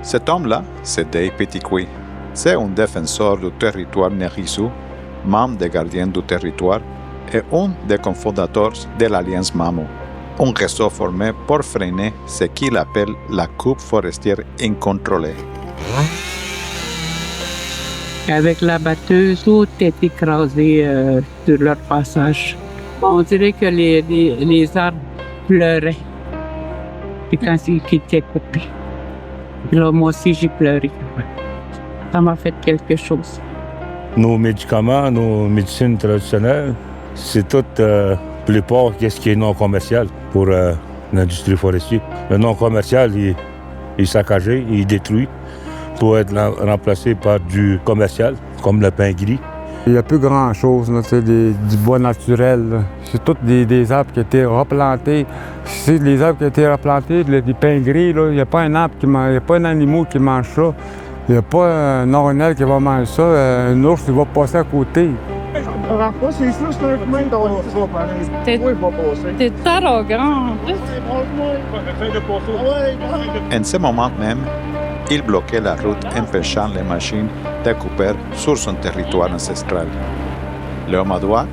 Cet homme-là, c'est Dave Petitqui. C'est un défenseur du territoire Nerisou, membre des Gardiens du territoire et un des cofondateurs de l'Alliance MAMO, un réseau formé pour freiner ce qu'il appelle la coupe forestière incontrôlée. Avec la batteuse, tout est écrasé sur leur passage. On dirait que les arbres pleuraient. Et quand ils étaient coupés. Là, moi aussi, j'ai pleuré. Ça m'a fait quelque chose. Nos médicaments, nos médecines traditionnelles, c'est tout, plupart, qu'est-ce qui est non commercial pour l'industrie forestière. Le non commercial, il est saccagé, il est détruit pour être remplacé par du commercial, comme le pin gris. Il n'y a plus grand-chose, là, du bois naturel. Là. C'est tous des arbres qui ont été replantés. C'est les arbres qui ont été replantés, des pins gris, il n'y a pas un arbre il n'y a pas un animal qui mange ça. Il n'y a pas un orignal qui va manger ça. Un ours qui va passer à côté. T'es arrogant. En ce moment même, il bloquait la route empêchant les machines de couper sur son territoire ancestral. L'homme à droite,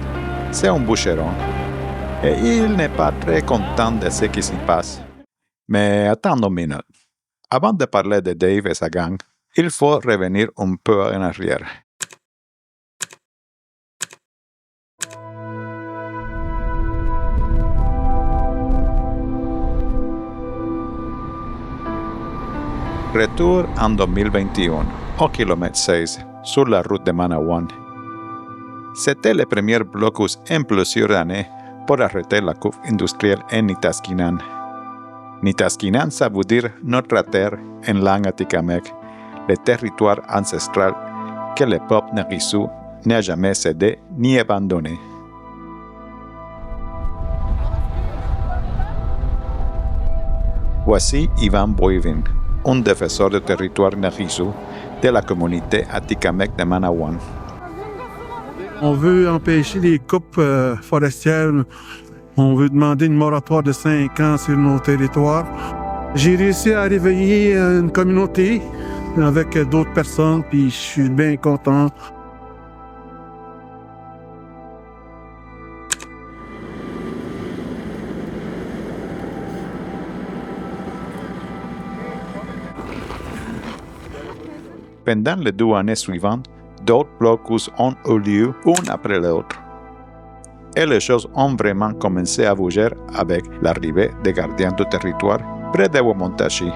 c'est un bûcheron, et il n'est pas très content de ce qui s'y passe. Mais attendons une minute. Avant de parler de Dave et sa gang, il faut revenir un peu en arrière. Retour en 2021, au kilomètre 16, sur la route de Manawan. C'était le premier blocus en plusieurs années pour arrêter la coupe industrielle en Nitasquinan. Nitasquinan, ça veut dire notre terre en langue atikamekw, le territoire ancestral que le peuple Nerisou n'a jamais cédé ni abandonné. Voici Ivan Boivin, un défenseur du territoire Nerisou de la communauté atikamekw de Manawan. On veut empêcher les coupes forestières. On veut demander une moratoire de 5 ans sur nos territoires. J'ai réussi à réveiller une communauté avec d'autres personnes, puis je suis bien content. Pendant les 2 années suivantes, d'autres blocus ont eu lieu un après l'autre. Et les choses ont vraiment commencé à bouger avec l'arrivée des gardiens du territoire près de Wamontashi.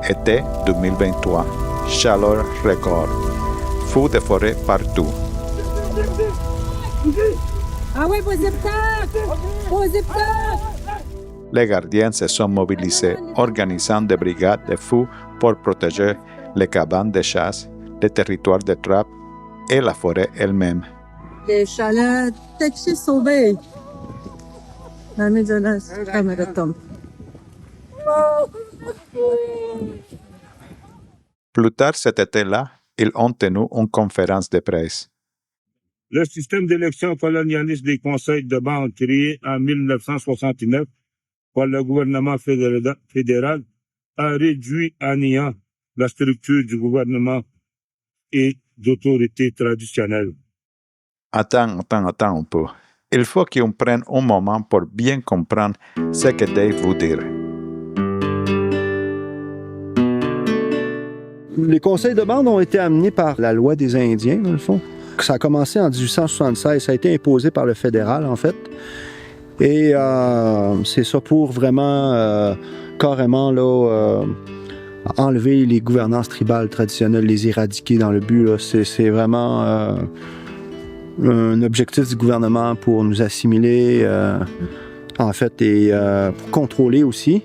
Été 2023, chaleur record, feux de forêt partout. Les gardiens se sont mobilisés, organisant des brigades de fous pour protéger les cabanes de chasse, les territoires de trappe et la forêt elle-même. Les chalets, t'es sauvé. La maison, caméra tombe. Plus tard cet été-là, ils ont tenu une conférence de presse. Le système d'élection colonialiste des conseils de bande créé en 1969 par le gouvernement fédéral a réduit à néant la structure du gouvernement et d'autorité traditionnelle. Attends un peu. Il faut qu'on prenne un moment pour bien comprendre ce que Dave veut dire. Les conseils de bande ont été amenés par la loi des Indiens, dans le fond. Ça a commencé en 1876. Ça a été imposé par le fédéral, en fait. Et c'est ça pour vraiment, carrément, là, enlever les gouvernances tribales traditionnelles, les éradiquer dans le but. Là. C'est vraiment un objectif du gouvernement pour nous assimiler, en fait, et pour contrôler aussi.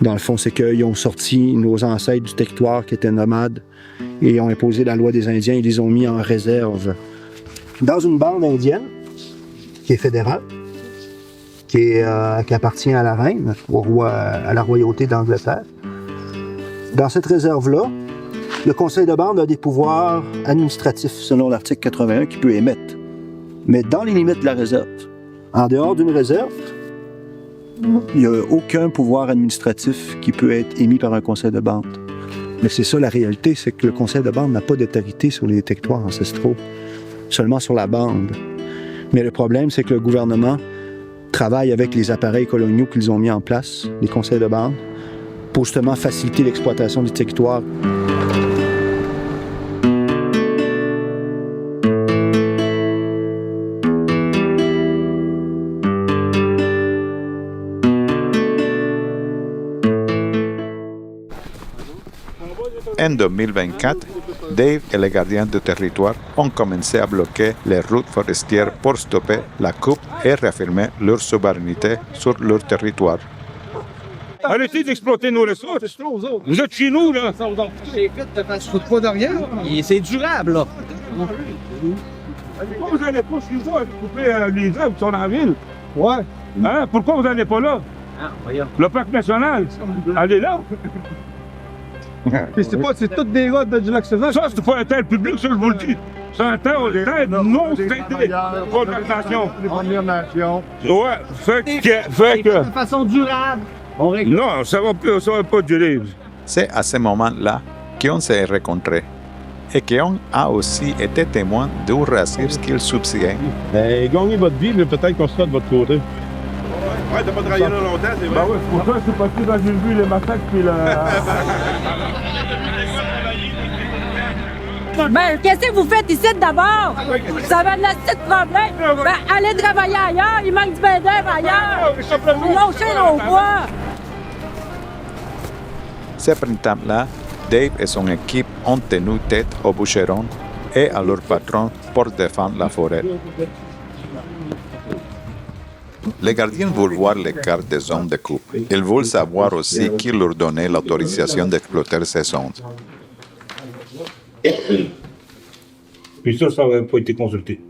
Dans le fond, c'est qu'ils ont sorti nos ancêtres du territoire qui étaient nomades et ont imposé la loi des Indiens. Ils les ont mis en réserve dans une bande indienne qui est fédérale, qui appartient à la reine, au roi, à la royauté d'Angleterre. Dans cette réserve-là, le conseil de bande a des pouvoirs administratifs selon l'article 81 qu'il peut émettre, mais dans les limites de la réserve. En dehors d'une réserve, il n'y a aucun pouvoir administratif qui peut être émis par un conseil de bande. Mais c'est ça la réalité, c'est que le conseil de bande n'a pas d'autorité sur les territoires ancestraux, seulement sur la bande. Mais le problème, c'est que le gouvernement travaille avec les appareils coloniaux qu'ils ont mis en place, les conseils de bande, pour justement faciliter l'exploitation du territoire. En 2024, Dave et les gardiens du territoire ont commencé à bloquer les routes forestières pour stopper la coupe et réaffirmer leur souveraineté sur leur territoire. Arrêtez d'exploiter nos ressources. Vous êtes chez nous, là. Et c'est durable, là. Pourquoi vous n'allez pas chez vous à couper les arbres qui sont dans la ville? Ouais. Hein? Pourquoi vous n'allez pas là? Le parc national, allez là. Puis c'est toutes des routes du lac Sauvage. Ça, c'est pas un terre public, ça, je vous le dis. C'est un terre non cédé. Condamnation. Ouais, fait que... De façon durable. Non, ça va pas durer. C'est à ce moment-là qu'on s'est rencontrés et qu'on a aussi été témoin du racisme qu'il subsistait. Gagnez votre vie, mais peut-être qu'on sera de votre côté. Ouais, t'as pas travaillé là longtemps, c'est vrai? Ben ouais, c'est pour ça que je suis parti dans une vue, les massacres, puis Ben, qu'est-ce que vous faites ici d'abord? Vous avez un petit problème? Ben, allez travailler ailleurs, il manque du main-d'œuvre ailleurs. Vous lâchez nos bois. Ce printemps-là, Dave et son équipe ont tenu tête aux bûcherons et à leur patron pour défendre la forêt. Les gardiens veulent voir les cartes des zones de coupe. Ils veulent savoir aussi qui leur donnait l'autorisation d'exploiter ces zones. Puis ça n'avait pas été consulté.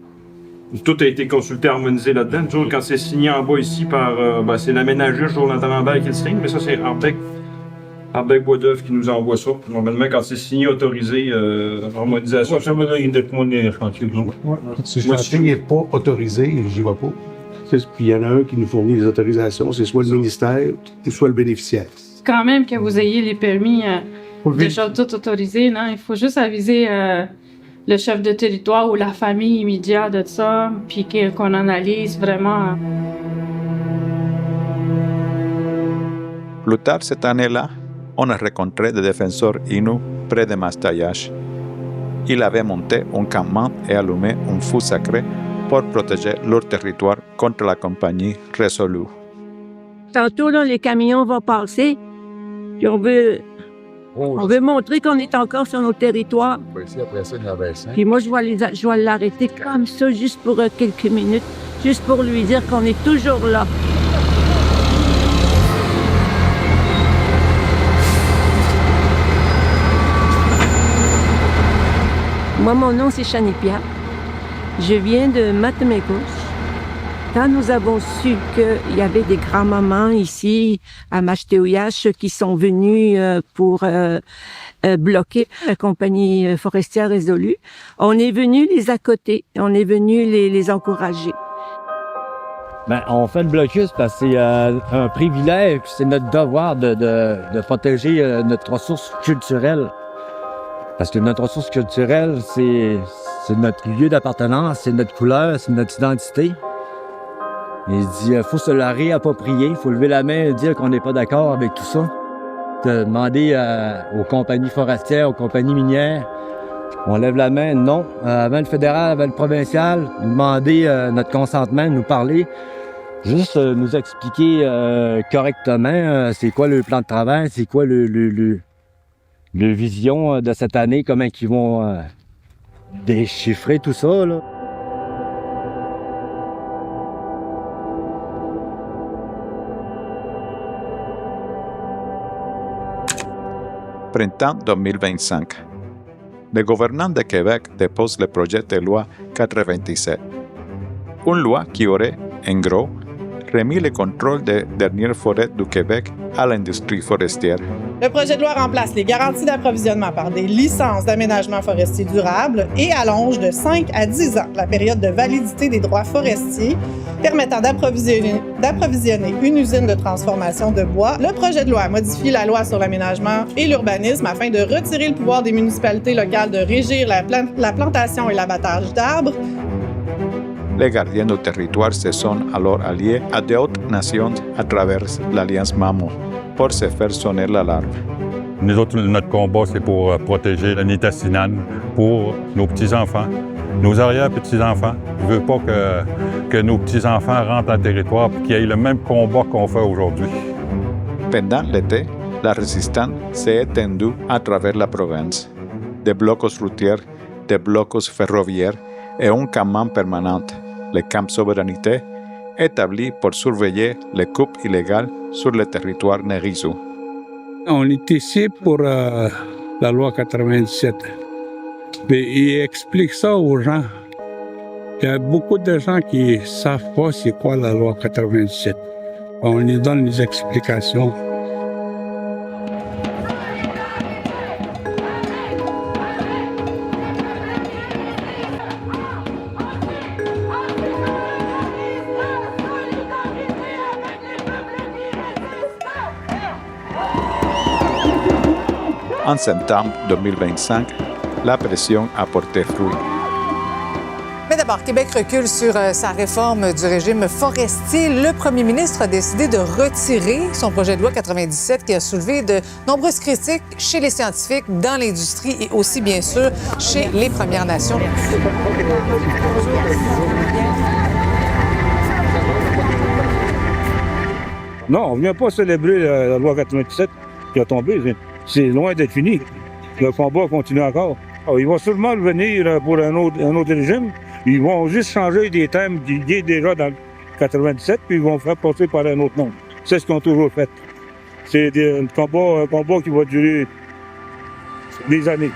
Tout a été consulté, harmonisé là-dedans. Toujours quand c'est signé en bas ici par... c'est l'aménageur Jonathan Lambert qui le signe, mais ça c'est Arbeck Bois d'Oeuvre qui nous envoie ça. Normalement, quand c'est signé, autorisé, harmonisation... Ça me donne une chantier. Si le chantier n'est pas autorisé, j'y vais pas. Puis il y en a un qui nous fournit les autorisations, c'est soit le ministère ou soit le bénéficiaire. Quand même que vous ayez les permis déjà tout autorisés, non? Il faut juste aviser le chef de territoire ou la famille immédiate de ça, puis qu'on analyse vraiment. Plus tard cette année-là, on a rencontré des défenseurs Innu près de Mastayache. Ils avaient monté un campement et allumé un feu sacré pour protéger leur territoire contre la compagnie Resolu. Tantôt, là, les camions vont passer, puis on veut montrer qu'on est encore sur nos territoires. Puis moi, je vais l'arrêter comme ça, juste pour quelques minutes, juste pour lui dire qu'on est toujours là. Moi, mon nom, c'est Chani Pierre. Je viens de Matamekos. Quand nous avons su qu'il y avait des grands-mamans ici à Machteouiache qui sont venus pour bloquer la compagnie forestière Resolu, on est venu les accoter, on est venu les encourager. Ben, on fait le blocus parce que c'est un privilège, c'est notre devoir de protéger notre ressource culturelle. Parce que notre ressource culturelle, c'est notre lieu d'appartenance, c'est notre couleur, c'est notre identité. Il dit, faut se la réapproprier, il faut lever la main et dire qu'on n'est pas d'accord avec tout ça. De demander aux compagnies forestières, aux compagnies minières, on lève la main, non. Avant le fédéral, avant le provincial, demander notre consentement, nous parler, juste nous expliquer correctement c'est quoi le plan de travail, c'est quoi le vision de cette année, comment ils vont déchiffrer tout ça, là. Printemps 2025. Le gouvernement de Québec dépose le projet de loi 97. Une loi qui aurait, en gros, remis le contrôle des dernières forêts du Québec à l'industrie forestière. Le projet de loi remplace les garanties d'approvisionnement par des licences d'aménagement forestier durable et allonge de 5 à 10 ans la période de validité des droits forestiers permettant d'approvisionner une usine de transformation de bois. Le projet de loi modifie la loi sur l'aménagement et l'urbanisme afin de retirer le pouvoir des municipalités locales de régir la plantation et l'abattage d'arbres. Les gardiens du territoire se sont alors alliés à d'autres nations à travers l'Alliance MAMO pour se faire sonner l'alarme. Nous autres, notre combat, c'est pour protéger la Nitaskinan pour nos petits-enfants, nos arrière-petits-enfants. Je ne veux pas que nos petits-enfants rentrent en territoire et qu'il y ait le même combat qu'on fait aujourd'hui. Pendant l'été, la résistance s'est étendue à travers la province. Des blocos routiers, des blocos ferroviaires et un campement permanent, le Camp Souveraineté, établi pour surveiller les coupes illégales sur le territoire Nérisou. On est ici pour la loi 97. Mais il explique ça aux gens. Il y a beaucoup de gens qui ne savent pas c'est quoi la loi 97. On lui donne les explications. En septembre 2025, la pression a porté fruit. Mais d'abord, Québec recule sur sa réforme du régime forestier. Le premier ministre a décidé de retirer son projet de loi 97 qui a soulevé de nombreuses critiques chez les scientifiques, dans l'industrie et aussi, bien sûr, chez les Premières Nations. Non, on ne vient pas célébrer la loi 97 qui a tombé. C'est loin d'être fini. Le combat continue encore. Alors, ils vont sûrement revenir pour un autre régime. Ils vont juste changer des thèmes qui étaient déjà dans le 97, puis ils vont faire passer par un autre nom. C'est ce qu'ils ont toujours fait. C'est un combat qui va durer des années.